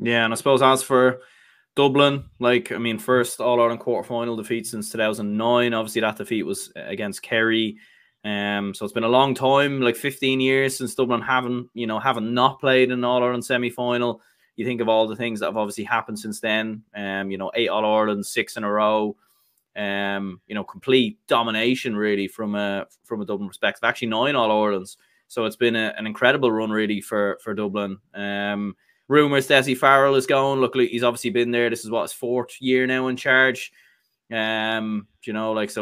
Yeah, and I suppose as for Dublin, like, I mean, first All-Ireland quarter-final defeat since 2009. Obviously, that defeat was against Kerry. So it's been a long time, like 15 years since Dublin haven't not played an All-Ireland semi-final. You think of all the things that have obviously happened since then. 8 All-Ireland, 6 in a row. Complete domination really from a Dublin perspective. Actually, 9 All-Irelands. So it's been an incredible run really for Dublin. Rumours Desi Farrell is going. Look, he's obviously been there. This is what, his 4th year now in charge. So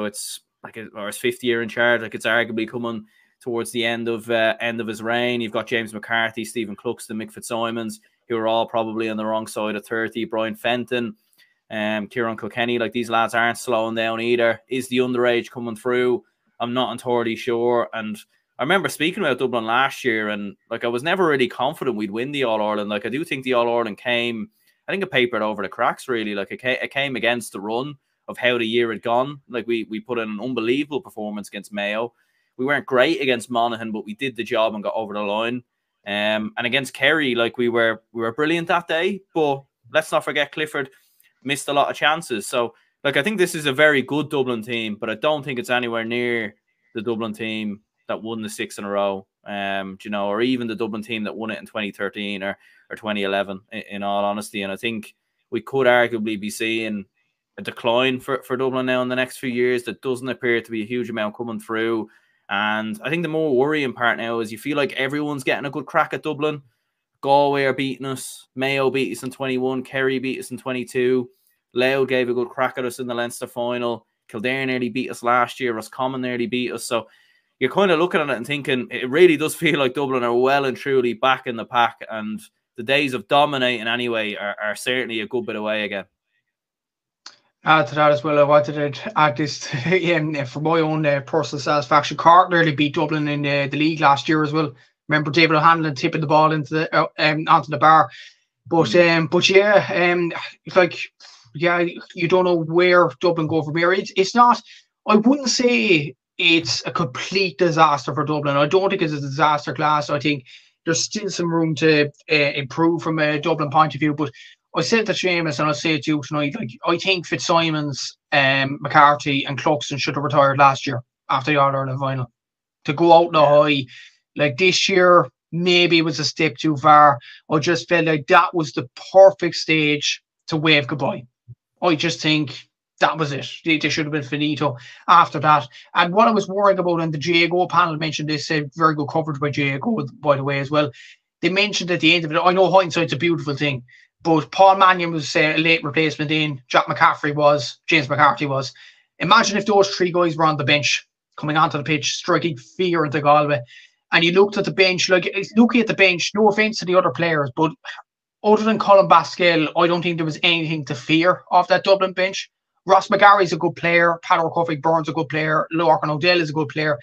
it's like his 5th year in charge. Like, it's arguably coming towards the end of his reign. You've got James McCarthy, Stephen Cluxton, Mick Fitzsimons, who are all probably on the wrong side of 30. Brian Fenton, Kieran Kilkenny. Like, these lads aren't slowing down either. Is the underage coming through? I'm not entirely sure. And I remember speaking about Dublin last year, and like, I was never really confident we'd win the All-Ireland. Like, I do think the All-Ireland came, I think it papered over the cracks really. Like, it came against the run of how the year had gone. Like, we put in an unbelievable performance against Mayo. We weren't great against Monaghan, but we did the job and got over the line. And against Kerry, like, we were brilliant that day. But let's not forget Clifford missed a lot of chances. So, like, I think this is a very good Dublin team, but I don't think it's anywhere near the Dublin team that won the 6 in a row, or even the Dublin team that won it in 2013 or 2011, in all honesty. And I think we could arguably be seeing a decline for Dublin now in the next few years. That doesn't appear to be a huge amount coming through. And I think the more worrying part now is you feel like everyone's getting a good crack at Dublin. Galway are beating us. Mayo beat us in 21. Kerry beat us in 22. Louth gave a good crack at us in the Leinster final. Kildare nearly beat us last year. Roscommon nearly beat us. So you're kind of looking at it and thinking it really does feel like Dublin are well and truly back in the pack. And the days of dominating anyway are certainly a good bit away again. Add to that as well, I wanted to add this for my own personal satisfaction. Cork nearly beat Dublin in the league last year as well. Remember David O'Hanlon tipping the ball into the onto the bar. But it's like, you don't know where Dublin go from here. It's not, I wouldn't say it's a complete disaster for Dublin. I don't think it's a disaster class. I think there's still some room to improve from a Dublin point of view. But I said to Seamus, and I'll say it to you tonight, like, I think Fitzsimons, McCarthy and Cluxton should have retired last year after the All-Ireland final. To go out the high, like this year, maybe it was a step too far. I just felt like that was the perfect stage to wave goodbye. I just think that was it. They should have been finito after that. And what I was worrying about, and the GAGO panel mentioned this, very good coverage by GAGO, by the way, as well. They mentioned at the end of it, I know hindsight's a beautiful thing, but Paul Mannion was a late replacement in. Jack McCaffrey was. James McCarthy was. Imagine if those 3 guys were on the bench, coming onto the pitch, striking fear into Galway. And you looked at the bench, like, looking at the bench, no offence to the other players, but other than Colin Baskell, I don't think there was anything to fear off that Dublin bench. Ross McGarry's a good player. Pat O'Cuffey-Burns a good player. Lorcan O'Dell is a good player.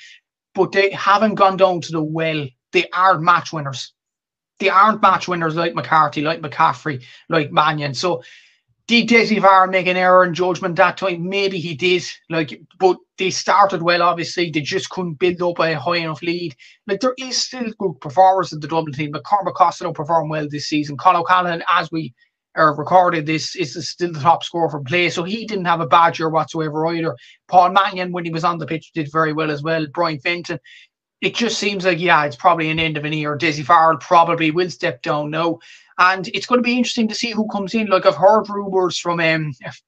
But they haven't gone down to the well. They aren't match winners. They aren't match winners like McCarthy, like McCaffrey, like Mannion. So did Desi Farrell make an error in judgment that time? Maybe he did. But they started well, obviously. They just couldn't build up a high enough lead. Like, there is still good performers in the Dublin team, but Cormac Costello performed well this season. Conor O'Callaghan, as we recorded this, is still the top scorer from play. So he didn't have a bad year whatsoever either. Paul Mannion, when he was on the pitch, did very well as well. Brian Fenton. It just seems like, it's probably an end of an era. Desi Farrell probably will step down now. And it's going to be interesting to see who comes in. Like, I've heard rumours from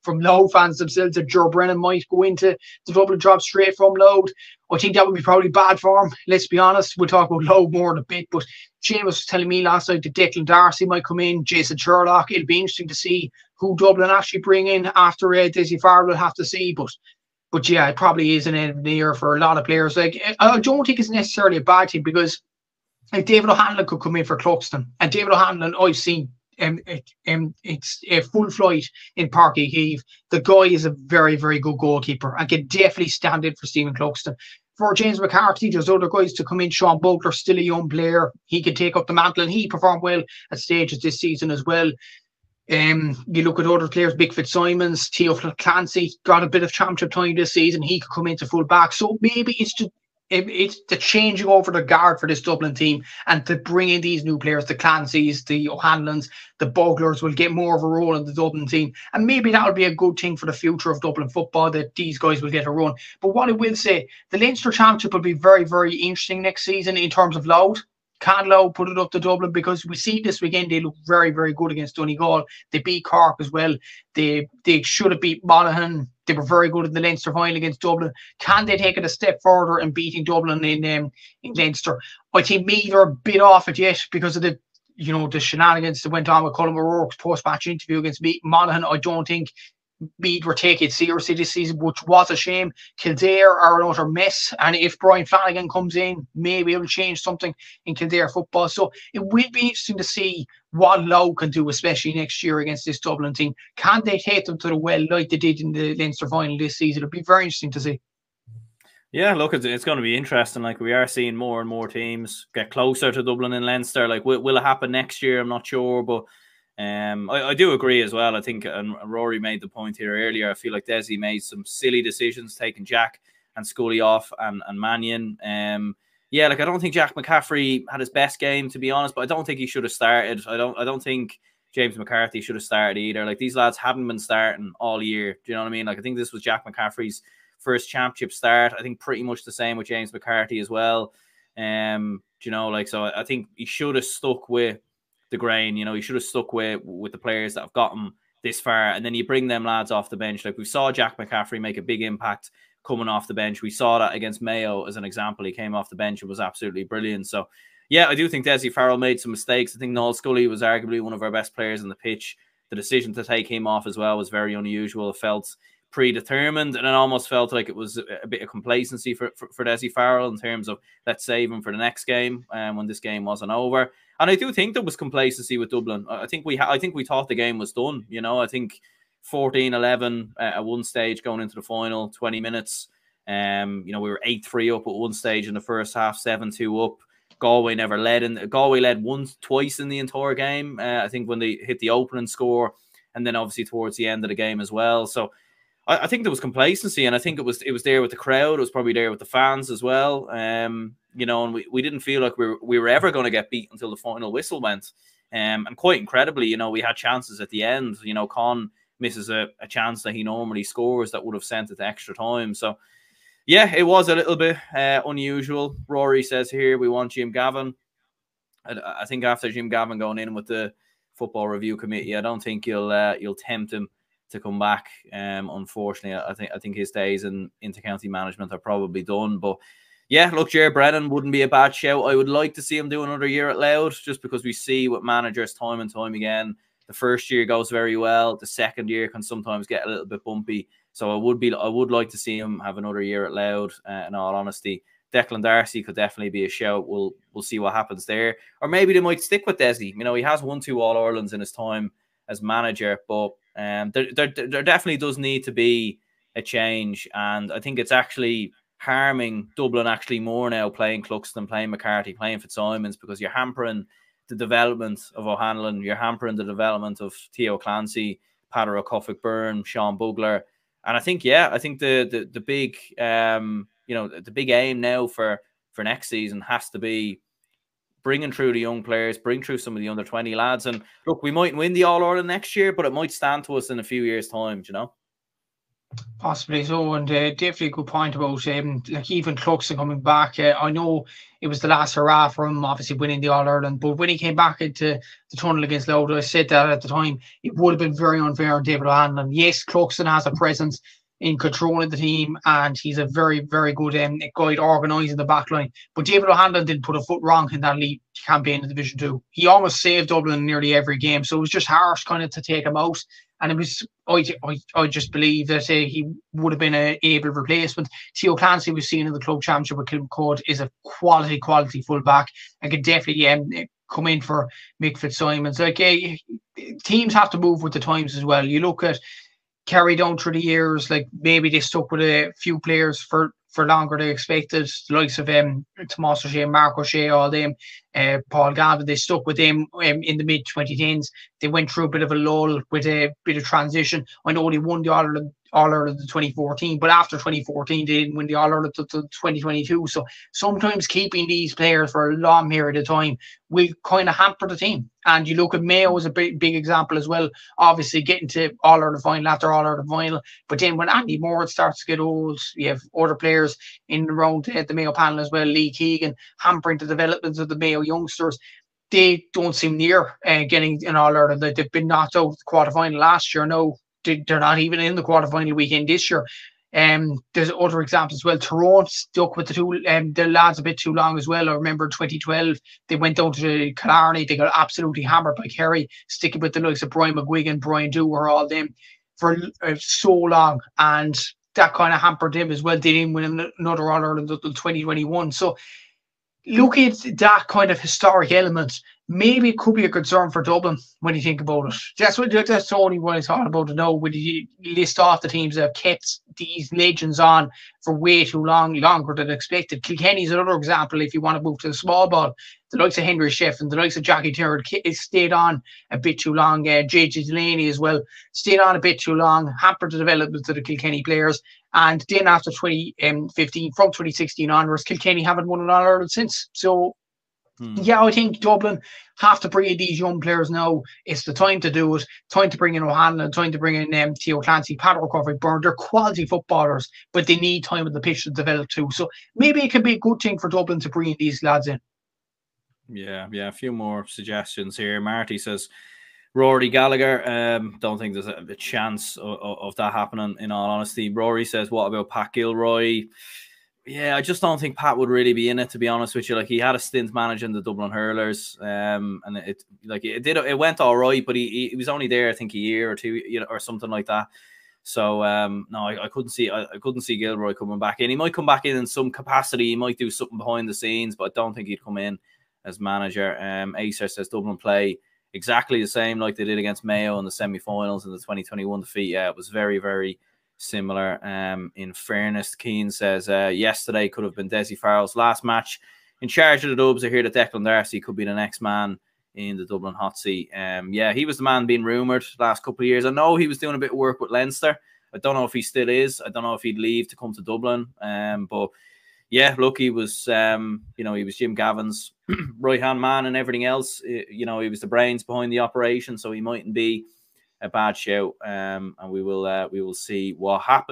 Louth fans themselves that Joe Brennan might go into the Dublin job straight from Louth. I think that would be probably bad for him. Let's be honest. We'll talk about Louth more in a bit. But Shane was telling me last night that Declan Darcy might come in, Jason Sherlock. It'll be interesting to see who Dublin actually bring in after Desi Farrell. We'll have to see. But it probably is an end of the year for a lot of players. Like, I don't think it's necessarily a bad thing, because like, David O'Hanlon could come in for Cluxton, and David O'Hanlon, I've seen it's a full flight in Páirc Uí Chaoimh. The guy is a very, very good goalkeeper and can definitely stand in for Stephen Cluxton. For James McCarthy, there's other guys to come in. Sean Butler, still a young player. He can take up the mantle, and he performed well at stages this season as well. You look at other players, Mick Fitzsimons, Theo Clancy got a bit of championship time this season. He could come into full back. So maybe it's just it's the changing over the guard for this Dublin team, and to bring in these new players, the Clancy's, the O'Hanlons, the Buglers will get more of a role in the Dublin team, and maybe that will be a good thing for the future of Dublin football, that these guys will get a run. But what I will say, the Leinster Championship will be very, very interesting next season in terms of Louth. Can Louth put it up to Dublin? Because we see this weekend they look very, very good against Donegal. They beat Cork as well. They should have beat Monaghan. They were very good in the Leinster final against Dublin. Can they take it a step further in beating Dublin in Leinster? I think Meath are a bit off it yet because of the shenanigans that went on with Colin O'Rourke's post-match interview against Monaghan. I don't think Meath were taking it seriously this season, which was a shame. Kildare are an utter mess, and if Brian Flanagan comes in, maybe it'll change something in Kildare football. So it will be interesting to see what Louth can do, especially next year against this Dublin team. Can they take them to the well like they did in the Leinster final this season? It'll be very interesting to see. Yeah, look, it's going to be interesting. Like, we are seeing more and more teams get closer to Dublin and Leinster. Like, will it happen next year? I'm not sure, but I do agree as well. I think, and Rory made the point here earlier, I feel like Desi made some silly decisions, taking Jack and Scully off and Mannion. Yeah, like, I don't think Jack McCaffrey had his best game, to be honest, but I don't think he should have started. I don't think James McCarthy should have started either. Like, these lads hadn't been starting all year. Do you know what I mean? Like, I think this was Jack McCaffrey's first championship start. I think pretty much the same with James McCarthy as well. So I think he should have stuck with the grain. He should have stuck with the players that have gotten this far, and then you bring them lads off the bench. Like, we saw Jack McCaffrey make a big impact coming off the bench. We saw that against Mayo as an example. He came off the bench and was absolutely brilliant. So yeah, I do think Dessie Farrell made some mistakes. I think Noel Scully was arguably one of our best players on the pitch. The decision to take him off as well was very unusual. It felt predetermined, and it almost felt like it was a bit of complacency for Dessie Farrell in terms of, let's save him for the next game when this game wasn't over. And I do think there was complacency with Dublin. I think we thought the game was done. I think 14-11 at one stage going into the final, 20 minutes. We were 8-3 up at one stage in the first half, 7-2 up. Galway never led. Galway led twice in the entire game. I think when they hit the opening score, and then obviously towards the end of the game as well. So I think there was complacency, and I think it was there with the crowd. It was probably there with the fans as well. And we didn't feel like we were ever going to get beat until the final whistle went. And quite incredibly, we had chances at the end. Con misses a chance that he normally scores that would have sent it to extra time. So yeah, it was a little bit unusual. Rory says here, we want Jim Gavin. I think after Jim Gavin going in with the football review committee, I don't think you'll tempt him to come back. Unfortunately, I think his days in inter-county management are probably done. But yeah, look, Ger Brennan wouldn't be a bad shout. I would like to see him do another year at Louth, just because we see with managers time and time again, the first year goes very well. The second year can sometimes get a little bit bumpy. So I would like to see him have another year at Louth. In all honesty, Declan Darcy could definitely be a shout. We'll see what happens there, or maybe they might stick with Dessie. He has won 2 All-Irelands in his time as manager, but there definitely does need to be a change, and I think it's actually harming Dublin actually more now playing Cluxton, playing McCarthy, playing Fitzsimons, because you're hampering the development of O'Hanlon, you're hampering the development of Theo Clancy, Pater O'Cuffick Byrne, Sean Bugler, and I think the big the big aim now for next season has to be bringing through the young players, bring through some of the under 20 lads. And look, we might win the All-Ireland next year, but it might stand to us in a few years' time, Possibly so, and definitely a good point about like even Cluxton coming back. I know it was the last hurrah for him, obviously winning the All-Ireland, but when he came back into the tunnel against Louth, I said that at the time, it would have been very unfair on David O'Hanlon. Yes, Cluxton has a presence in controlling the team, and he's a very, very good guide organising the back line. But David O'Hanlon didn't put a foot wrong in that league campaign in Division 2. He almost saved Dublin in nearly every game, so it was just harsh kind of to take him out. And it was, I just believe that he would have been an able replacement. Theo Clancy was seen in the club championship with Kilmacud is a quality fullback and could definitely come in for Mick Fitzsimons. Like teams have to move with the times as well. You look at Kerry down through the years, like maybe they stuck with a few players for longer than expected, the likes of Tomas O'Shea, Mark O'Shea, all them. Paul Gavin. They stuck with him in the mid 2010s. They went through a bit of a lull with a bit of transition. I know they won the All-Ireland in 2014, but after 2014 they didn't win the All-Ireland until 2022. So sometimes keeping these players for a long period of time will kind of hamper the team. And you look at Mayo as a big example as well, obviously getting to All-Ireland final after All-Ireland final. But then when Andy Moore starts to get old, you have other players in and around the Mayo panel as well, Lee Keegan, hampering the development of the Mayo youngsters. They don't seem near getting an All-Ireland. They've been knocked out of the quarter-final last year. No, they're not even in the quarter-final weekend this year. There's other examples as well. Tyrone stuck with the lads a bit too long as well. I remember in 2012 they went down to Killarney. They got absolutely hammered by Kerry, sticking with the likes of Brian McGuigan, Brian Dewar, all them for so long, and that kind of hampered them as well. They didn't win another All-Ireland until 2021. So looking at that kind of historic element, maybe it could be a concern for Dublin when you think about it. That's the only one I thought about to know. When you list off the teams that have kept these legends on for way too long, longer than expected. Kilkenny's another example if you want to move to the small ball. The likes of Henry Sheff and the likes of Jackie Tyrrell stayed on a bit too long. JJ Delaney as well stayed on a bit too long, hampered the development of the Kilkenny players. And then after 2015, from 2016 onwards, Kilkenny haven't won an All-Ireland since. So, yeah, I think Dublin have to bring in these young players now. It's the time to do it. Time to bring in O'Hanlon, time to bring in Theo Clancy, Pat O'Coffey, Byrne. They're quality footballers, but they need time on the pitch to develop too. So maybe it can be a good thing for Dublin to bring these lads in. Yeah, a few more suggestions here. Marty says Rory Gallagher. Don't think there's a chance of that happening, in all honesty. Rory says, what about Pat Gilroy? Yeah, I just don't think Pat would really be in it, to be honest with you. Like, he had a stint managing the Dublin Hurlers, and it went all right, but he was only there, I think, a year or two, or something like that. So no, I couldn't see Gilroy coming back in. He might come back in some capacity. He might do something behind the scenes, but I don't think he'd come in as manager. Acer says Dublin play exactly the same like they did against Mayo in the semi-finals in the 2021 defeat. Yeah, it was very, very similar. In fairness, Keane says yesterday could have been Desi Farrell's last match in charge of the Dubs. I hear that Declan Darcy could be the next man in the Dublin hot seat. Yeah, he was the man being rumoured the last couple of years. I know he was doing a bit of work with Leinster. I don't know if he still is. I don't know if he'd leave to come to Dublin. But yeah, look, he was he was Jim Gavin's right hand man and everything else. He was the brains behind the operation, so he mightn't be a bad shout. And we will see what happens.